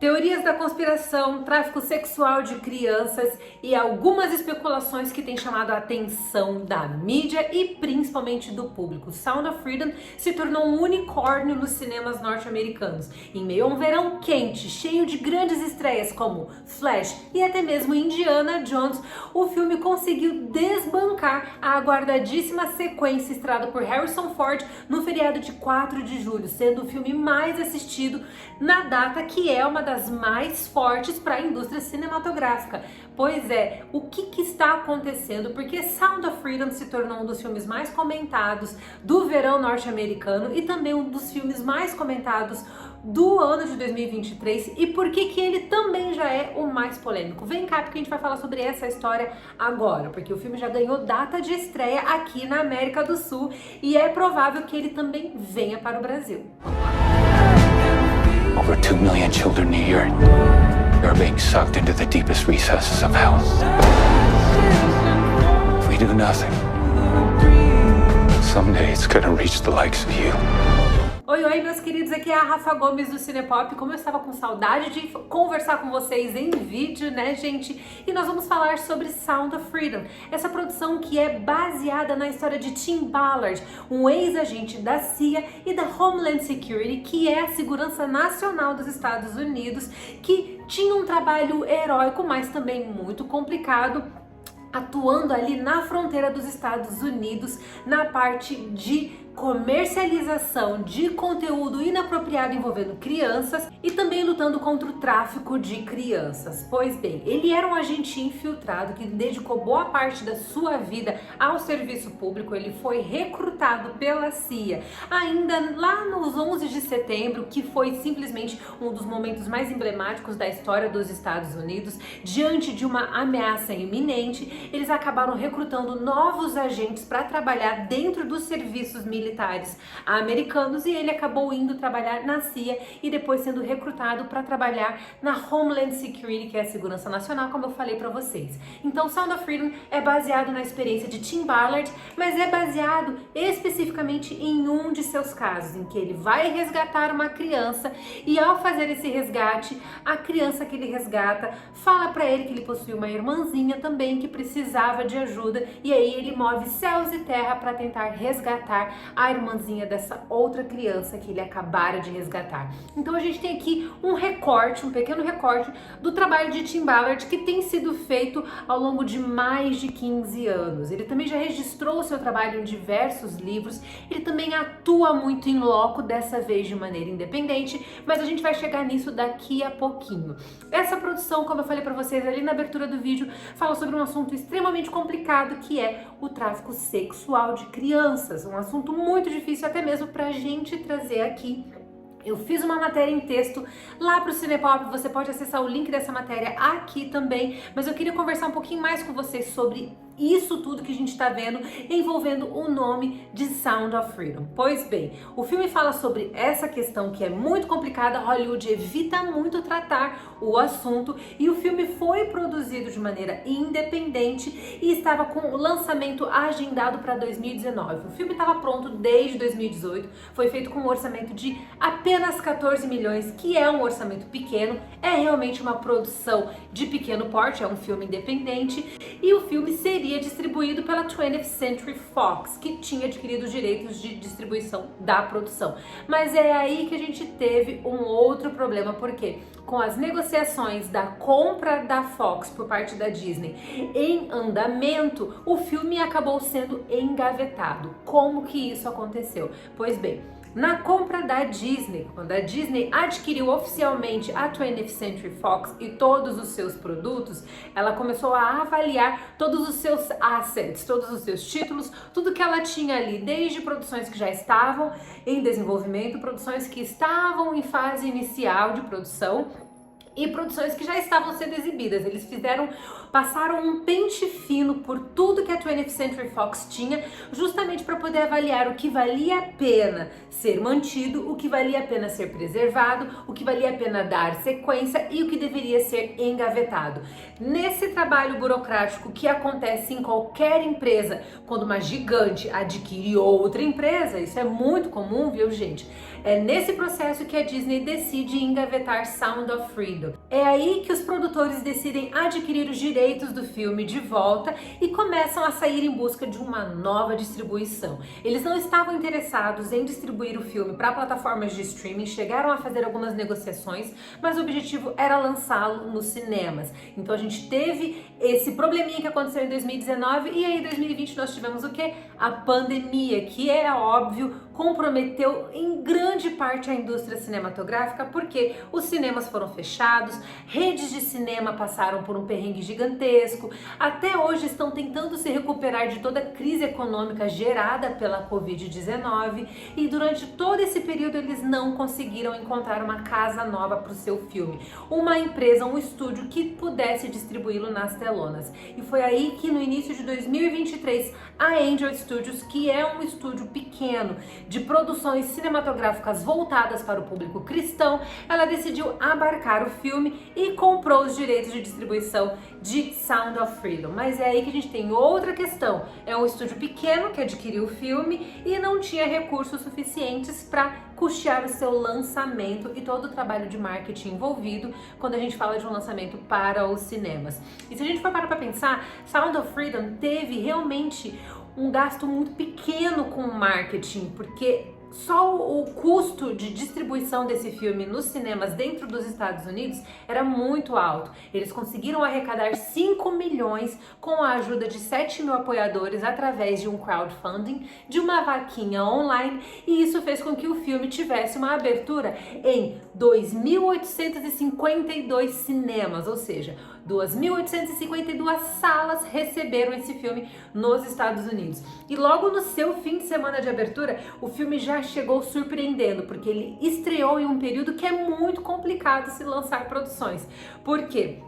Teorias da conspiração, tráfico sexual de crianças e algumas especulações que têm chamado a atenção da mídia e principalmente do público. Sound of Freedom se tornou um unicórnio nos cinemas norte-americanos. Em meio a um verão quente, cheio de grandes estreias como Flash e até mesmo Indiana Jones, o filme conseguiu desbancar a aguardadíssima sequência estrada por Harrison Ford no feriado de 4 de julho, sendo o filme mais assistido na data, que é uma das mais fortes para a indústria cinematográfica. Pois é, o que está acontecendo? Porque Sound of Freedom se tornou um dos filmes mais comentados do verão norte-americano e também um dos filmes mais comentados do ano de 2023, e por que ele também já é o mais polêmico? Vem cá, porque a gente vai falar sobre essa história agora, porque o filme já ganhou data de estreia aqui na América do Sul e é provável que ele também venha para o Brasil. Over 2 million children a year are being sucked into the deepest recesses of hell. If we do nothing, someday it's gonna reach the likes of you. Oi, meus queridos, aqui é a Rafa Gomes do Cinepop. Como eu estava com saudade de conversar com vocês em vídeo, né, gente? E nós vamos falar sobre Sound of Freedom, essa produção que é baseada na história de Tim Ballard, um ex-agente da CIA e da Homeland Security, que é a segurança nacional dos Estados Unidos, que tinha um trabalho heróico, mas também muito complicado, atuando ali na fronteira dos Estados Unidos, na parte de comercialização de conteúdo inapropriado envolvendo crianças e também lutando contra o tráfico de crianças. Pois bem, ele era um agente infiltrado que dedicou boa parte da sua vida ao serviço público. Ele foi recrutado pela CIA ainda lá nos 11 de setembro, que foi simplesmente um dos momentos mais emblemáticos da história dos Estados Unidos. Diante de uma ameaça iminente, eles acabaram recrutando novos agentes para trabalhar dentro dos serviços militares americanos, e ele acabou indo trabalhar na CIA e depois sendo recrutado para trabalhar na Homeland Security, que é a segurança nacional, como eu falei para vocês. Então, Sound of Freedom é baseado na experiência de Tim Ballard, mas é baseado especificamente em um de seus casos, em que ele vai resgatar uma criança e, ao fazer esse resgate, a criança que ele resgata fala para ele que ele possui uma irmãzinha também que precisava de ajuda, e aí ele move céus e terra para tentar resgatar a irmãzinha dessa outra criança que ele acabara de resgatar. Então a gente tem aqui um recorte, um pequeno recorte do trabalho de Tim Ballard, que tem sido feito ao longo de mais de 15 anos. Ele também já registrou o seu trabalho em diversos livros, ele também atua muito em loco, dessa vez de maneira independente, mas a gente vai chegar nisso daqui a pouquinho. Essa produção, como eu falei para vocês ali na abertura do vídeo, fala sobre um assunto extremamente complicado, que é o tráfico sexual de crianças, um assunto muito difícil até mesmo pra gente trazer aqui. Eu fiz uma matéria em texto lá pro Cinepop, você pode acessar o link dessa matéria aqui também, mas eu queria conversar um pouquinho mais com vocês sobre isso tudo que a gente tá vendo envolvendo o nome de Sound of Freedom. Pois bem, o filme fala sobre essa questão que é muito complicada. Hollywood evita muito tratar o assunto e o filme foi produzido de maneira independente e estava com o lançamento agendado para 2019. O filme estava pronto desde 2018, foi feito com um orçamento de apenas 14 milhões, que é um orçamento pequeno, é realmente uma produção de pequeno porte, é um filme independente, e o filme seria distribuído pela 20th Century Fox, que tinha adquirido os direitos de distribuição da produção. Mas é aí que a gente teve um outro problema, porque com as negociações da compra da Fox por parte da Disney em andamento, o filme acabou sendo engavetado. Como que isso aconteceu? Pois bem, na compra da Disney, quando a Disney adquiriu oficialmente a 20th Century Fox e todos os seus produtos, ela começou a avaliar todos os seus assets, todos os seus títulos, tudo que ela tinha ali, desde produções que já estavam em desenvolvimento, produções que estavam em fase inicial de produção e produções que já estavam sendo exibidas. Eles passaram um pente fino por tudo que a 20th Century Fox tinha, justamente para poder avaliar o que valia a pena ser mantido, o que valia a pena ser preservado, o que valia a pena dar sequência e o que deveria ser engavetado. Nesse trabalho burocrático que acontece em qualquer empresa, quando uma gigante adquire outra empresa, isso é muito comum, viu, gente? É nesse processo que a Disney decide engavetar Sound of Freedom. É aí que os produtores decidem adquirir os direitos do filme de volta e começam a sair em busca de uma nova distribuição. Eles não estavam interessados em distribuir o filme para plataformas de streaming, chegaram a fazer algumas negociações, mas o objetivo era lançá-lo nos cinemas. Então a gente teve esse probleminha que aconteceu em 2019 e aí em 2020 nós tivemos o quê? A pandemia, que é óbvio, comprometeu em grande parte a indústria cinematográfica, porque os cinemas foram fechados, redes de cinema passaram por um perrengue gigantesco, até hoje estão tentando se recuperar de toda a crise econômica gerada pela Covid-19 e durante todo esse período eles não conseguiram encontrar uma casa nova para o seu filme, uma empresa, um estúdio que pudesse distribuí-lo nas telonas. E foi aí que no início de 2023 a Angel Studios, que é um estúdio pequeno de produções cinematográficas voltadas para o público cristão, ela decidiu abarcar o filme e comprou os direitos de distribuição de Sound of Freedom. Mas é aí que a gente tem outra questão. É um estúdio pequeno que adquiriu o filme e não tinha recursos suficientes para custear o seu lançamento e todo o trabalho de marketing envolvido quando a gente fala de um lançamento para os cinemas. E se a gente for parar para pensar, Sound of Freedom teve realmente um gasto muito pequeno com o marketing, porque só o custo de distribuição desse filme nos cinemas dentro dos Estados Unidos era muito alto. Eles conseguiram arrecadar 5 milhões com a ajuda de 7 mil apoiadores através de um crowdfunding, de uma vaquinha online, e isso fez com que o filme tivesse uma abertura em 2.852 cinemas, ou seja, 2.852 salas receberam esse filme nos Estados Unidos. E logo no seu fim de semana de abertura, o filme já chegou surpreendendo, porque ele estreou em um período que é muito complicado se lançar produções. Por quê?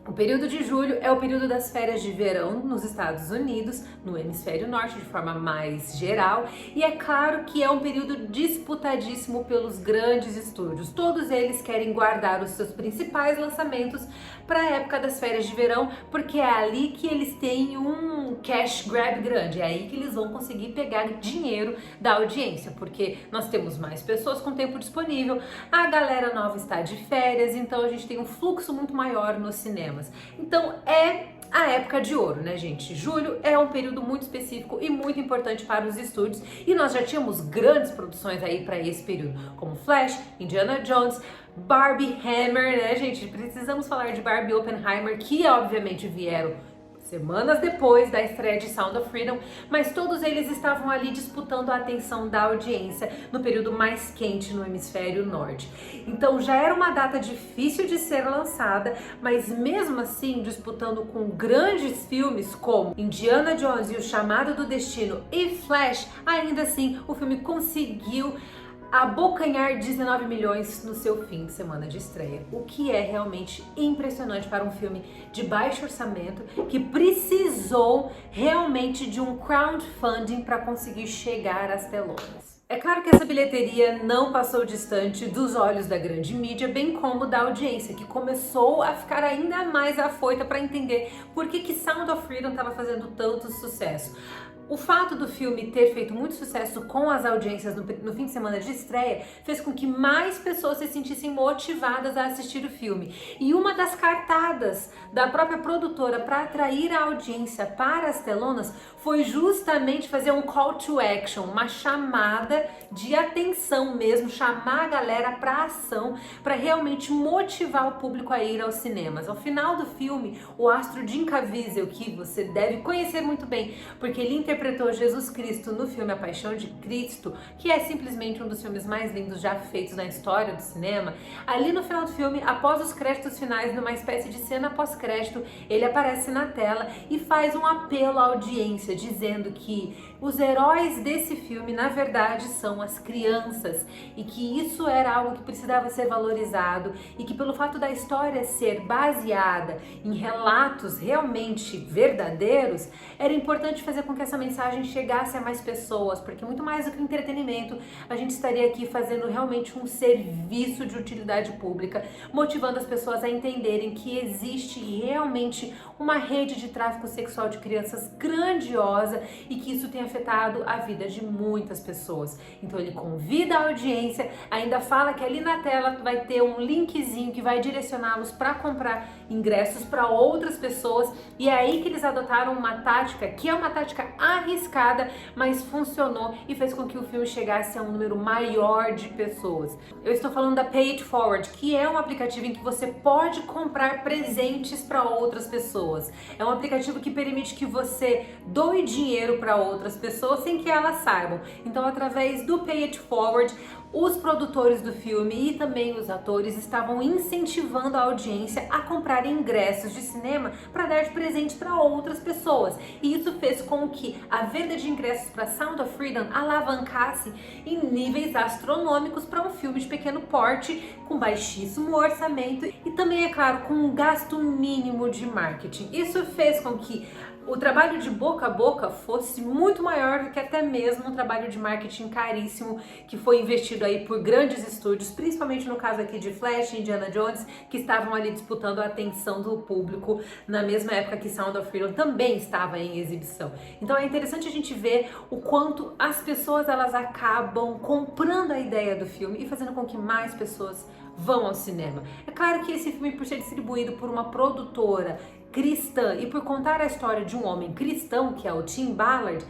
O período de julho é o período das férias de verão nos Estados Unidos, no hemisfério norte de forma mais geral, e é claro que é um período disputadíssimo pelos grandes estúdios. Todos eles querem guardar os seus principais lançamentos para a época das férias de verão, porque é ali que eles têm um cash grab grande, é aí que eles vão conseguir pegar dinheiro da audiência, porque nós temos mais pessoas com tempo disponível, a galera nova está de férias, então a gente tem um fluxo muito maior nos cinemas. Então é a época de ouro, né, gente? Julho é um período muito específico e muito importante para os estúdios, e nós já tínhamos grandes produções aí para esse período, como Flash, Indiana Jones, Barbie, Hammer, né, gente? Precisamos falar de Barbie e Oppenheimer, que obviamente vieram semanas depois da estreia de Sound of Freedom, mas todos eles estavam ali disputando a atenção da audiência no período mais quente no hemisfério norte. Então já era uma data difícil de ser lançada, mas mesmo assim disputando com grandes filmes como Indiana Jones e o Chamado do Destino e Flash, ainda assim o filme conseguiu abocanhar 19 milhões no seu fim de semana de estreia, o que é realmente impressionante para um filme de baixo orçamento que precisou realmente de um crowdfunding para conseguir chegar às telonas. É claro que essa bilheteria não passou distante dos olhos da grande mídia, bem como da audiência, que começou a ficar ainda mais afoita para entender por que Sound of Freedom estava fazendo tanto sucesso. O fato do filme ter feito muito sucesso com as audiências no fim de semana de estreia fez com que mais pessoas se sentissem motivadas a assistir o filme. E uma das cartadas da própria produtora para atrair a audiência para as telonas foi justamente fazer um call to action, uma chamada de atenção mesmo, chamar a galera para ação, para realmente motivar o público a ir aos cinemas. Ao final do filme, o astro Jim Caviezel, que você deve conhecer muito bem, porque ele interpretou Jesus Cristo no filme A Paixão de Cristo, que é simplesmente um dos filmes mais lindos já feitos na história do cinema. Ali no final do filme, após os créditos finais, numa espécie de cena pós-crédito, ele aparece na tela e faz um apelo à audiência, dizendo que os heróis desse filme, na verdade, são as crianças, e que isso era algo que precisava ser valorizado, e que pelo fato da história ser baseada em relatos realmente verdadeiros, era importante fazer com que essa mensagem chegasse a mais pessoas, porque muito mais do que entretenimento, a gente estaria aqui fazendo realmente um serviço de utilidade pública, motivando as pessoas a entenderem que existe realmente uma rede de tráfico sexual de crianças grandiosa e que isso tem afetado a vida de muitas pessoas. Então ele convida a audiência, ainda fala que ali na tela vai ter um linkzinho que vai direcioná-los para comprar ingressos para outras pessoas, e é aí que eles adotaram uma tática que é uma tática arriscada, mas funcionou e fez com que o filme chegasse a um número maior de pessoas. Eu estou falando da Pay It Forward, que é um aplicativo em que você pode comprar presentes para outras pessoas. É um aplicativo que permite que você doe dinheiro para outras pessoas sem que elas saibam. Então, através do Pay It Forward, os produtores do filme e também os atores estavam incentivando a audiência a comprar ingressos de cinema para dar de presente para outras pessoas. E isso fez com que a venda de ingressos para Sound of Freedom alavancasse em níveis astronômicos para um filme de pequeno porte, com baixíssimo orçamento e também, é claro, com um gasto mínimo de marketing. Isso fez com que o trabalho de boca a boca fosse muito maior do que até mesmo um trabalho de marketing caríssimo que foi investido aí por grandes estúdios, principalmente no caso aqui de Flash e Indiana Jones, que estavam ali disputando a atenção do público na mesma época que Sound of Freedom também estava em exibição. Então é interessante a gente ver o quanto as pessoas elas acabam comprando a ideia do filme e fazendo com que mais pessoas vão ao cinema. É claro que esse filme, por ser distribuído por uma produtora cristã e por contar a história de um homem cristão, que é o Tim Ballard,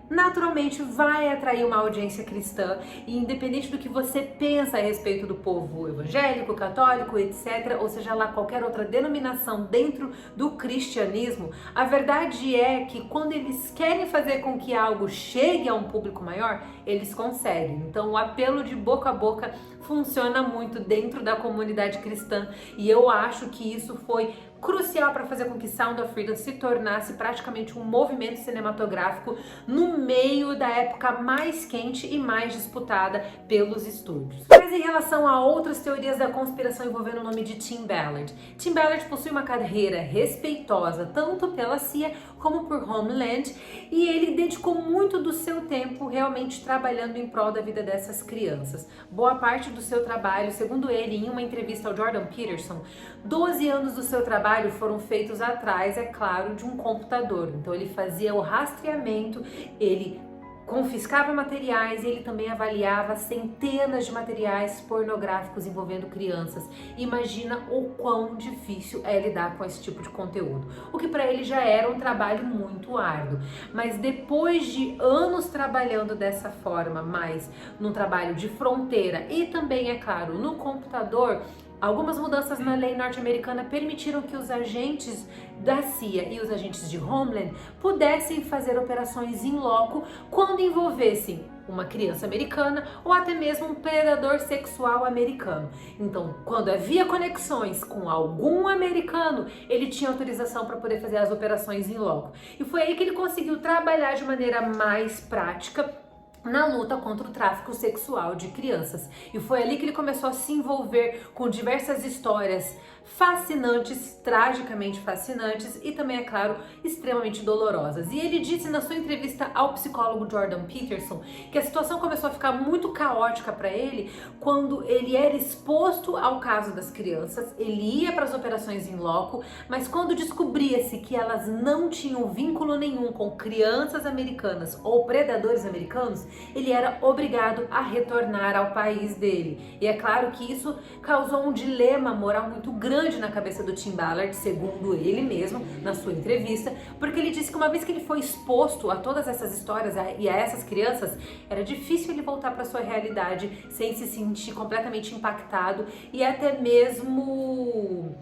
naturalmente vai atrair uma audiência cristã, e independente do que você pensa a respeito do povo evangélico, católico, etc., ou seja lá qualquer outra denominação dentro do cristianismo, a verdade é que quando eles querem fazer com que algo chegue a um público maior, eles conseguem. Então o apelo de boca a boca funciona muito dentro da comunidade cristã, e eu acho que isso foi crucial para fazer com que Sound of Freedom se tornasse praticamente um movimento cinematográfico no meio da época mais quente e mais disputada pelos estúdios. Mas em relação a outras teorias da conspiração envolvendo o nome de Tim Ballard, Tim Ballard possui uma carreira respeitosa tanto pela CIA como por Homeland, e ele dedicou muito do seu tempo realmente trabalhando em prol da vida dessas crianças. Boa parte do seu trabalho, segundo ele, em uma entrevista ao Jordan Peterson, 12 anos do seu trabalho foram feitos atrás, é claro, de um computador. Então ele fazia o rastreamento, ele confiscava materiais e ele também avaliava centenas de materiais pornográficos envolvendo crianças. Imagina o quão difícil é lidar com esse tipo de conteúdo, o que para ele já era um trabalho muito árduo. Mas depois de anos trabalhando dessa forma, mais num trabalho de fronteira e também, é claro, no computador, algumas mudanças na lei norte-americana permitiram que os agentes da CIA e os agentes de Homeland pudessem fazer operações in loco quando envolvessem uma criança americana ou até mesmo um predador sexual americano. Então, quando havia conexões com algum americano, ele tinha autorização para poder fazer as operações in loco. E foi aí que ele conseguiu trabalhar de maneira mais prática na luta contra o tráfico sexual de crianças. E foi ali que ele começou a se envolver com diversas histórias fascinantes, tragicamente fascinantes e também, é claro, extremamente dolorosas. E ele disse na sua entrevista ao psicólogo Jordan Peterson que a situação começou a ficar muito caótica para ele quando ele era exposto ao caso das crianças, ele ia para as operações in loco, mas quando descobria-se que elas não tinham vínculo nenhum com crianças americanas ou predadores americanos, ele era obrigado a retornar ao país dele. E é claro que isso causou um dilema moral muito grande na cabeça do Tim Ballard, segundo ele mesmo, na sua entrevista, porque ele disse que uma vez que ele foi exposto a todas essas histórias e a essas crianças, era difícil ele voltar para sua realidade sem se sentir completamente impactado e até mesmo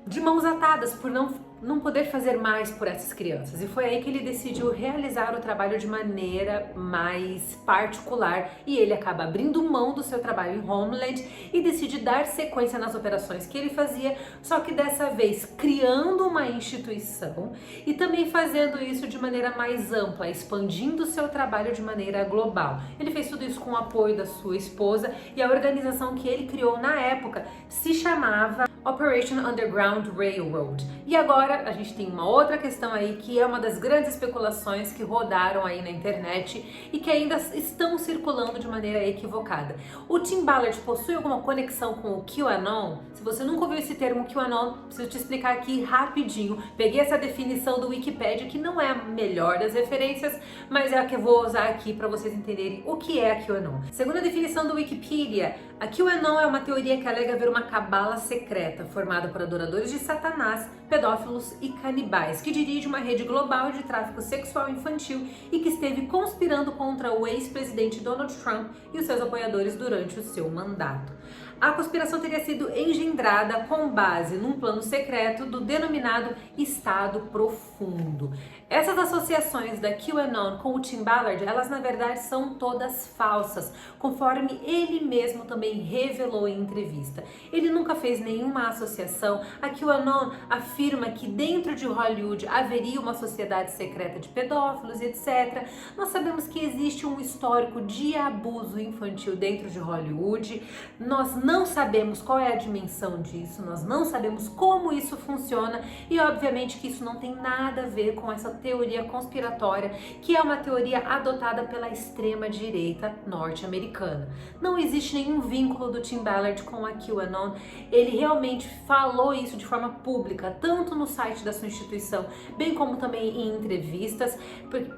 de mãos atadas por não poder fazer mais por essas crianças. E foi aí que ele decidiu realizar o trabalho de maneira mais particular, e ele acaba abrindo mão do seu trabalho em Homeland e decide dar sequência nas operações que ele fazia, só que dessa vez criando uma instituição e também fazendo isso de maneira mais ampla, expandindo o seu trabalho de maneira global. Ele fez tudo isso com o apoio da sua esposa, e a organização que ele criou na época se chamava Operation Underground Railroad. E agora a gente tem uma outra questão aí que é uma das grandes especulações que rodaram aí na internet e que ainda estão circulando de maneira equivocada. O Tim Ballard possui alguma conexão com o QAnon? Se você nunca ouviu esse termo QAnon, preciso te explicar aqui rapidinho. Peguei essa definição do Wikipedia, que não é a melhor das referências, mas é a que eu vou usar aqui para vocês entenderem o que é a QAnon. Segundo a definição do Wikipedia, a QAnon é uma teoria que alega haver uma cabala secreta formada por adoradores de Satanás, pedófilos e canibais, que dirige uma rede global de tráfico sexual infantil e que esteve conspirando contra o ex-presidente Donald Trump e os seus apoiadores durante o seu mandato. A conspiração teria sido engendrada com base num plano secreto do denominado Estado Profundo. Essas associações da QAnon com o Tim Ballard, elas na verdade são todas falsas, conforme ele mesmo também revelou em entrevista. Ele nunca fez nenhuma associação. A QAnon afirma que dentro de Hollywood haveria uma sociedade secreta de pedófilos, etc. Nós sabemos que existe um histórico de abuso infantil dentro de Hollywood. Nós não sabemos qual é a dimensão disso, nós não sabemos como isso funciona e obviamente que isso não tem nada a ver com essa teoria conspiratória, que é uma teoria adotada pela extrema direita norte-americana. Não existe nenhum vínculo do Tim Ballard com a QAnon. Ele realmente falou isso de forma pública, tanto no site da sua instituição, bem como também em entrevistas,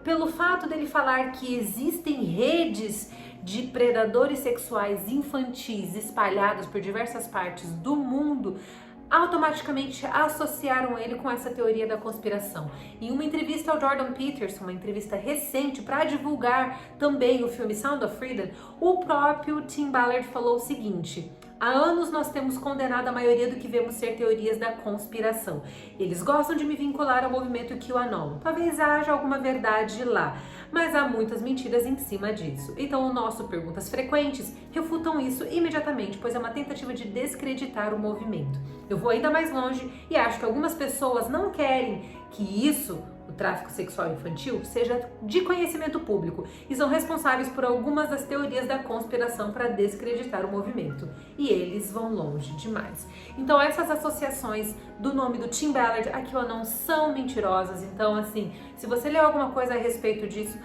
pelo fato dele falar que existem redes de predadores sexuais infantis espalhados por diversas partes do mundo, automaticamente associaram ele com essa teoria da conspiração. Em uma entrevista ao Jordan Peterson, uma entrevista recente para divulgar também o filme Sound of Freedom, o próprio Tim Ballard falou o seguinte: há anos nós temos condenado a maioria do que vemos ser teorias da conspiração. Eles gostam de me vincular ao movimento QAnon. Talvez haja alguma verdade lá, mas há muitas mentiras em cima disso. Então o nosso Perguntas Frequentes refutam isso imediatamente, pois é uma tentativa de descreditar o movimento. Eu vou ainda mais longe e acho que algumas pessoas não querem que isso, o tráfico sexual infantil, seja de conhecimento público e são responsáveis por algumas das teorias da conspiração para descreditar o movimento. E eles vão longe demais. Então essas associações do nome do Tim Ballard a QAnon são mentirosas. Então assim, se você leu alguma coisa a respeito disso,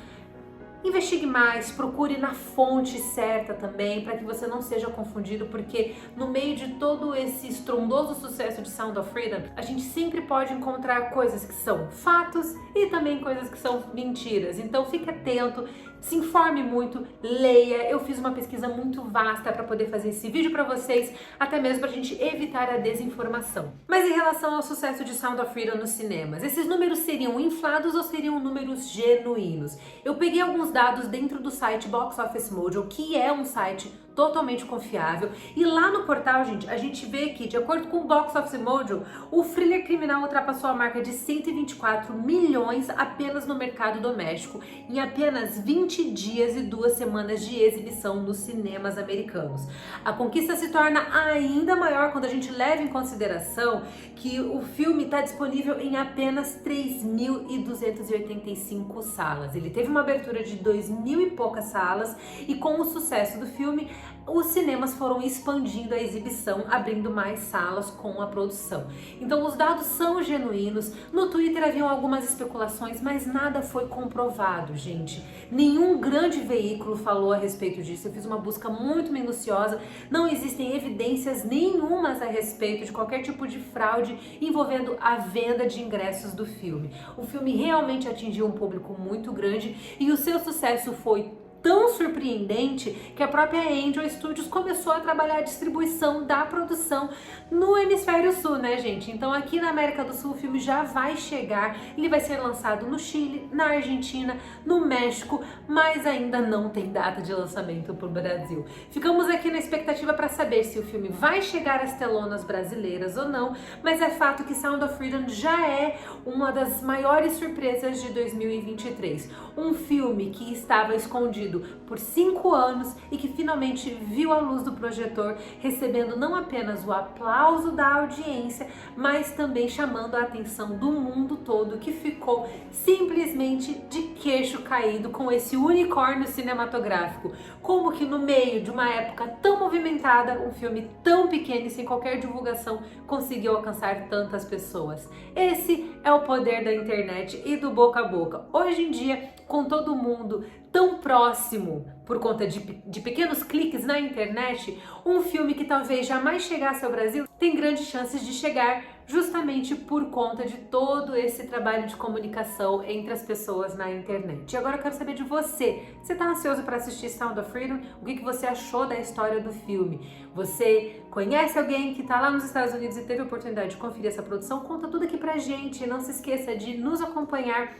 investigue mais, procure na fonte certa também, para que você não seja confundido, porque no meio de todo esse estrondoso sucesso de Sound of Freedom, a gente sempre pode encontrar coisas que são fatos e também coisas que são mentiras. Então fique atento, se informe muito, leia. Eu fiz uma pesquisa muito vasta para poder fazer esse vídeo para vocês, até mesmo para a gente evitar a desinformação. Mas em relação ao sucesso de Sound of Freedom nos cinemas, esses números seriam inflados ou seriam números genuínos? Eu peguei alguns dados dentro do site Box Office Mojo, que é um site totalmente confiável, e lá no portal, gente, a gente vê que, de acordo com o Box Office Mojo, o thriller criminal ultrapassou a marca de 124 milhões apenas no mercado doméstico, em apenas 20 dias e 2 semanas de exibição nos cinemas americanos. A conquista se torna ainda maior quando a gente leva em consideração que o filme está disponível em apenas 3.285 salas. Ele teve uma abertura de 2.000 e poucas salas, e com o sucesso do filme, os cinemas foram expandindo a exibição, abrindo mais salas com a produção. Então os dados são genuínos. No Twitter haviam algumas especulações, mas nada foi comprovado, gente. Nenhum grande veículo falou a respeito disso. Eu fiz uma busca muito minuciosa. Não existem evidências nenhumas a respeito de qualquer tipo de fraude envolvendo a venda de ingressos do filme. O filme realmente atingiu um público muito grande e o seu sucesso foi tão surpreendente que a própria Angel Studios começou a trabalhar a distribuição da produção no hemisfério sul, né, gente? Então aqui na América do Sul o filme já vai chegar, ele vai ser lançado no Chile, na Argentina, no México, mas ainda não tem data de lançamento para o Brasil. Ficamos aqui na expectativa para saber se o filme vai chegar às telonas brasileiras ou não, mas é fato que Sound of Freedom já é uma das maiores surpresas de 2023. Um filme que estava escondido discutido por 5 anos e que finalmente viu a luz do projetor, recebendo não apenas o aplauso da audiência, mas também chamando a atenção do mundo todo, que ficou simplesmente de queixo caído com esse unicórnio cinematográfico. Como que no meio de uma época tão movimentada, um filme tão pequeno e sem qualquer divulgação conseguiu alcançar tantas pessoas. Esse é o poder da internet e do boca a boca. Hoje em dia, com todo mundo tão próximo por conta de pequenos cliques na internet, um filme que talvez jamais chegasse ao Brasil tem grandes chances de chegar justamente por conta de todo esse trabalho de comunicação entre as pessoas na internet. E agora eu quero saber de você. Você tá ansioso para assistir Sound of Freedom? O que você achou da história do filme? Você conhece alguém que tá lá nos Estados Unidos e teve a oportunidade de conferir essa produção? Conta tudo aqui pra gente. Não se esqueça de nos acompanhar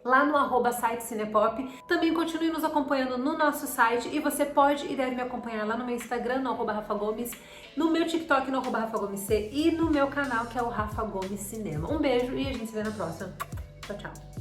lá no @site Cinepop. Também continue nos acompanhando no nosso site e você pode e deve me acompanhar lá no meu Instagram, no @Rafa Gomes, no meu TikTok, no @Rafa Gomes C, e no meu canal, que é o Rafa Gomes Cinema. Um beijo e a gente se vê na próxima. Tchau, tchau.